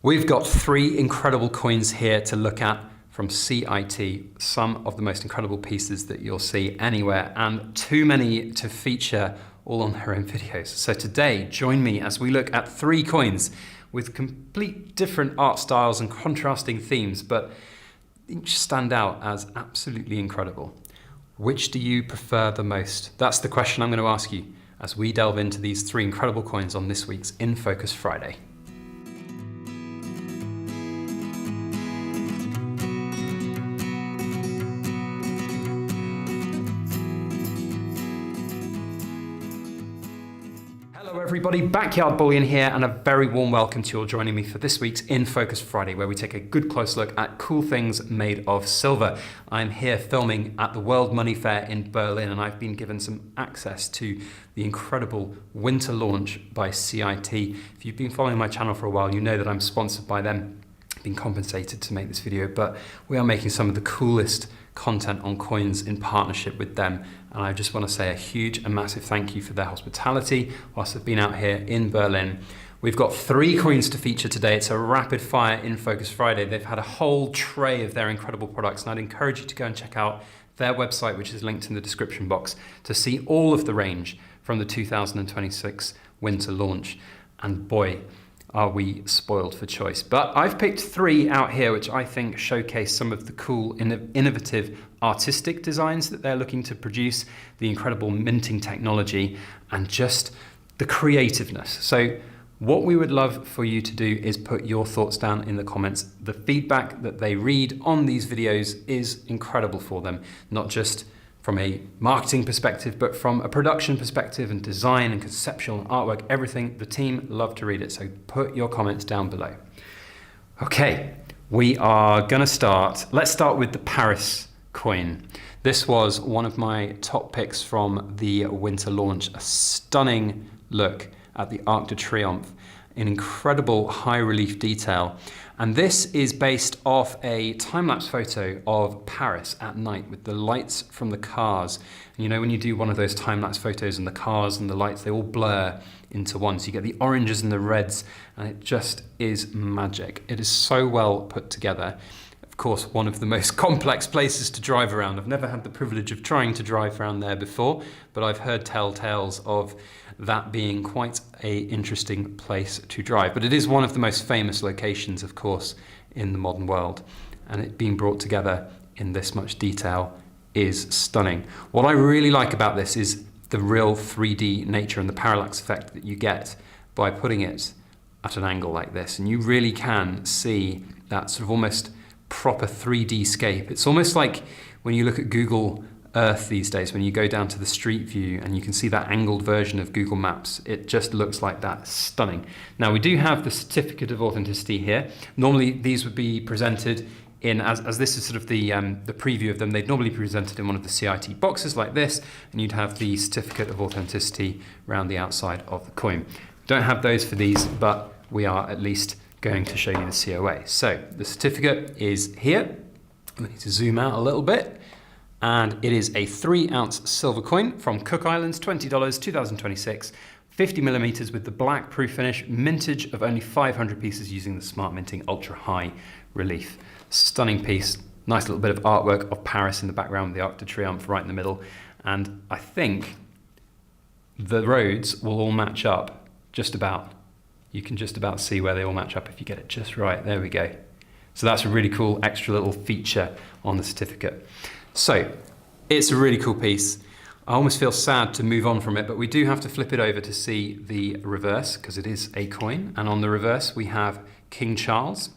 We've got three incredible coins here to look at from CIT, some of the most incredible pieces that you'll see anywhere, and too many to feature all on their own videos. So today, join me as we look at three coins with complete different art styles and contrasting themes, but each stand out as absolutely incredible. Which do you prefer the most? That's the question I'm going to ask you as we delve into these three incredible coins on this week's In Focus Friday. Everybody, Backyard Bullion here, and a very warm welcome to you all joining me for this week's In Focus Friday, where we take a good close look at cool things made of silver. I'm here filming at the World Money Fair in Berlin, and I've been given some access to the incredible winter launch by CIT. If you've been following my channel for a while, you know that I'm sponsored by them. I've been compensated to make this video, but we are making some of the coolest content on coins in partnership with them, and I just want to say a huge and massive thank you for their hospitality whilst I've been out here in Berlin. We've got three coins to feature today. It's a rapid fire In Focus Friday. They've had a whole tray of their incredible products, and I'd encourage you to go and check out their website, which is linked in the description box, to see all of the range from the 2026 winter launch. And boy, are we spoiled for choice. But I've picked three out here which I think showcase some of the cool, innovative artistic designs that they're looking to produce, the incredible minting technology, and just the creativeness. So what we would love for you to do is put your thoughts down in the comments. The feedback that they read on these videos is incredible for them, not just from a marketing perspective, but from a production perspective and design and conceptual and artwork, everything. The team love to read it, so put your comments down below. Okay, we are gonna start. Let's start with the Paris coin. This was one of my top picks from the winter launch. A stunning look at the Arc de Triomphe, an incredible high relief detail. And this is based off a time-lapse photo of Paris at night with the lights from the cars. And you know, when you do one of those time-lapse photos and the cars and the lights, they all blur into one. So you get the oranges and the reds, and it just is magic. It is so well put together. Of course, one of the most complex places to drive around. I've never had the privilege of trying to drive around there before, but I've heard tell tales of that being quite an interesting place to drive. But it is one of the most famous locations, of course, in the modern world. And it being brought together in this much detail is stunning. What I really like about this is the real 3D nature and the parallax effect that you get by putting it at an angle like this. And you really can see that sort of almost proper 3D scape. It's almost like when you look at Google Earth these days, when you go down to the street view and you can see that angled version of Google Maps, it just looks like that. Stunning. Now we do have the certificate of authenticity here. Normally these would be presented in, as this is sort of the preview of them, they'd normally be presented in one of the CIT boxes like this, and you'd have the certificate of authenticity around the outside of the coin. Don't have those for these, but we are at least going to show you the COA. So the certificate is here. I need to zoom out a little bit. And it is a 3-ounce silver coin from Cook Islands, $20, 2026, 50 millimeters with the black proof finish, mintage of only 500 pieces using the Smart Minting ultra high relief. Stunning piece, nice little bit of artwork of Paris in the background with the Arc de Triomphe right in the middle. And I think the roads will all match up just about. You can just about see where they all match up if you get it just right. There we go. So that's a really cool extra little feature on the certificate. So it's a really cool piece. I almost feel sad to move on from it, but we do have to flip it over to see the reverse because it is a coin. And on the reverse, we have King Charles.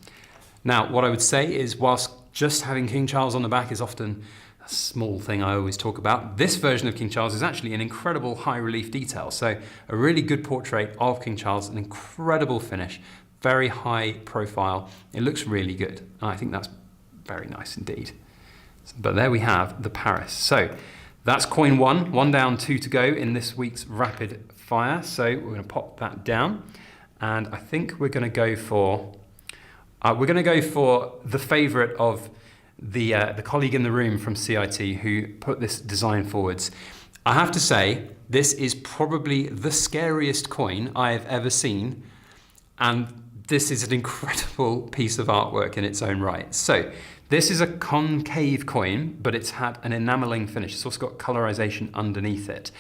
Now, what I would say is whilst just having King Charles on the back is often a small thing I always talk about, this version of King Charles is actually an incredible high relief detail. So a really good portrait of King Charles, an incredible finish, very high profile. It looks really good. And I think that's very nice indeed. But there we have the Paris. So that's coin one down, 2 to go in this week's rapid fire. So we're going to pop that down, and I think we're going to go for the favorite of the colleague in the room from CIT who put this design forwards. I have to say, this is probably the scariest coin I have ever seen, and this is an incredible piece of artwork in its own right. So this is a concave coin, but it's had an enameling finish. It's also got colorization underneath it.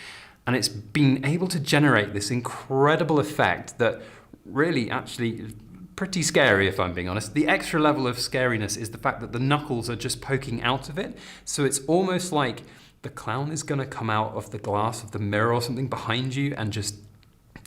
And it's been able to generate this incredible effect that really actually is pretty scary, if I'm being honest. The extra level of scariness is the fact that the knuckles are just poking out of it. So it's almost like the clown is going to come out of the glass of the mirror or something behind you and just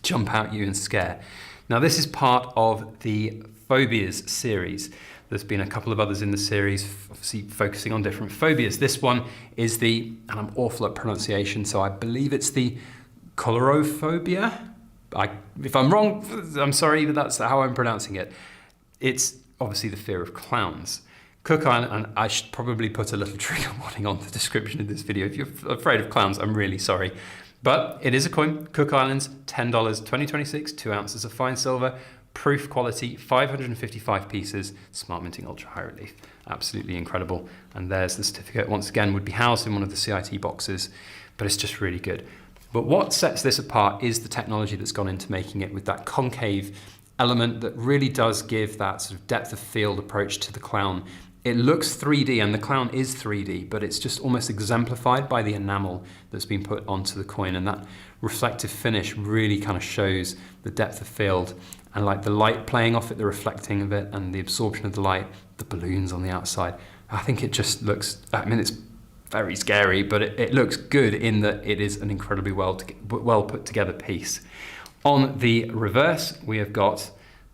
jump out you and scare. Now this is part of the Phobias series. There's been a couple of others in the series, obviously focusing on different phobias. This one is the, and I'm awful at pronunciation, so I believe it's the colorophobia. If I'm wrong, I'm sorry, but that's how I'm pronouncing it. It's obviously the fear of clowns. Cook Island, and I should probably put a little trigger warning on the description of this video. If you're afraid of clowns, I'm really sorry. But it is a coin, Cook Islands, $10, 2026, 2 ounces of fine silver, proof quality, 555 pieces, smart minting ultra high relief. Absolutely incredible. And there's the certificate. Once again, would be housed in one of the CIT boxes, but it's just really good. But what sets this apart is the technology that's gone into making it with that concave element that really does give that sort of depth of field approach to the clown. It looks 3D, and the clown is 3D, but it's just almost exemplified by the enamel that's been put onto the coin, and that reflective finish really kind of shows the depth of field, and like the light playing off it, the reflecting of it, and the absorption of the light, the balloons on the outside. I think it just looks, I mean, it's very scary, but it looks good in that it is an incredibly well put together piece. On the reverse, we have got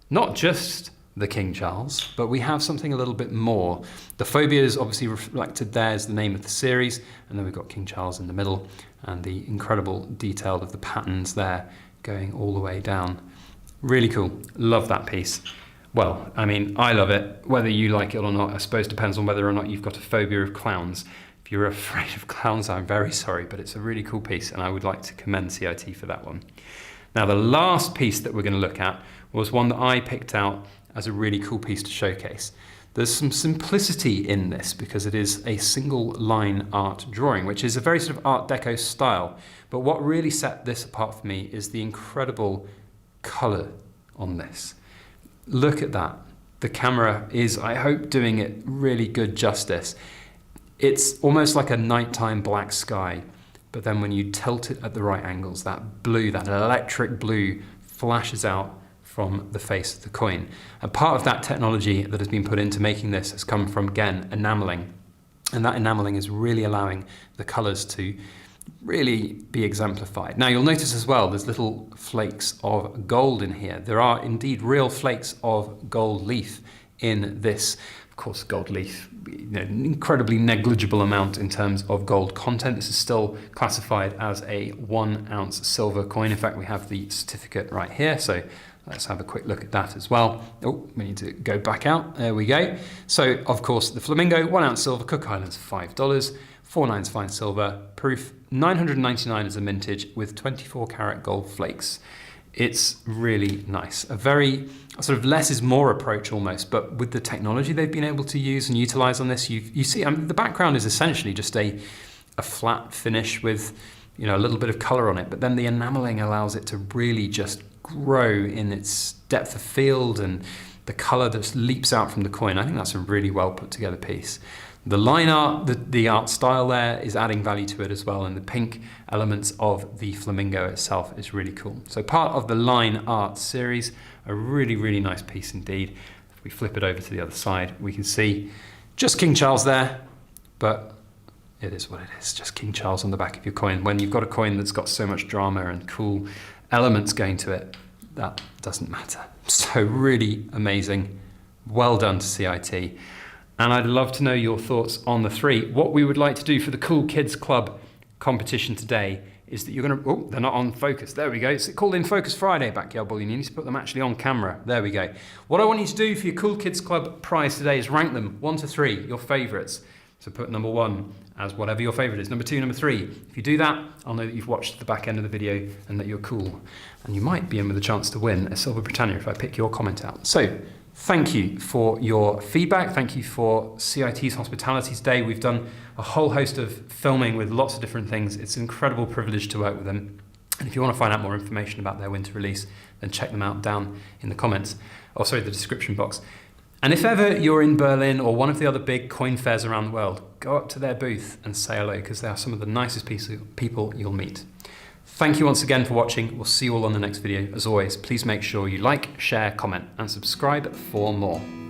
not just the King Charles, but we have something a little bit more. The phobia is obviously reflected there as the name of the series, and then we've got King Charles in the middle, and the incredible detail of the patterns there going all the way down. Really cool. Love that piece. Well, I mean, I love it. Whether you like it or not, I suppose depends on whether or not you've got a phobia of clowns. If you're afraid of clowns, I'm very sorry, but it's a really cool piece, and I would like to commend CIT for that one. Now, the last piece that we're going to look at was one that I picked out as a really cool piece to showcase. There's some simplicity in this because it is a single line art drawing, which is a very sort of Art Deco style. But what really set this apart for me is the incredible color on this. Look at that. The camera is, I hope, doing it really good justice. It's almost like a nighttime black sky, but then when you tilt it at the right angles, that blue, that electric blue flashes out from the face of the coin. And part of that technology that has been put into making this has come from, again, enameling. And that enameling is really allowing the colors to really be exemplified. Now you'll notice as well, there's little flakes of gold in here. There are indeed real flakes of gold leaf in this. Of course, gold leaf, an incredibly negligible amount in terms of gold content. This is still classified as a 1 ounce silver coin. In fact, we have the certificate right here. So let's have a quick look at that as well. Oh, we need to go back out. There we go. So, of course, the Flamingo, 1 ounce silver, Cook Islands, $5, 4/9 fine silver, proof 999 as a mintage with 24 karat gold flakes. It's really nice. A very sort of less is more approach almost, but with the technology they've been able to use and utilize on this, you see, I mean, the background is essentially just a flat finish with, you know, a little bit of color on it, but then the enameling allows it to really just grow in its depth of field and the color that leaps out from the coin. I think that's a really well put together piece. The line art, the art style there is adding value to it as well, and the pink elements of the Flamingo itself is really cool. So part of the line art series, a really, really nice piece indeed. If we flip it over to the other side, we can see just King Charles there, but it is what it is, just King Charles on the back of your coin. When you've got a coin that's got so much drama and cool elements going to it, that doesn't matter. So really amazing. Well done to CIT. And I'd love to know your thoughts on the three. What we would like to do for the Cool Kids Club competition today is that you're going to, oh, they're not on focus. There we go. It's called In Focus Friday, Backyard Bullion. You need to put them actually on camera. There we go. What I want you to do for your Cool Kids Club prize today is rank them 1 to 3, your favorites. So put number 1 as whatever your favorite is. Number 2, number 3. If you do that, I'll know that you've watched the back end of the video and that you're cool. And you might be in with a chance to win a Silver Britannia if I pick your comment out. So thank you for your feedback. Thank you for CIT's hospitality today. We've done a whole host of filming with lots of different things. It's an incredible privilege to work with them. And if you want to find out more information about their winter release, then check them out down in the comments, or sorry, the description box. And if ever you're in Berlin or one of the other big coin fairs around the world, go up to their booth and say hello, because they are some of the nicest people you'll meet. Thank you once again for watching. We'll see you all on the next video. As always, please make sure you like, share, comment, and subscribe for more.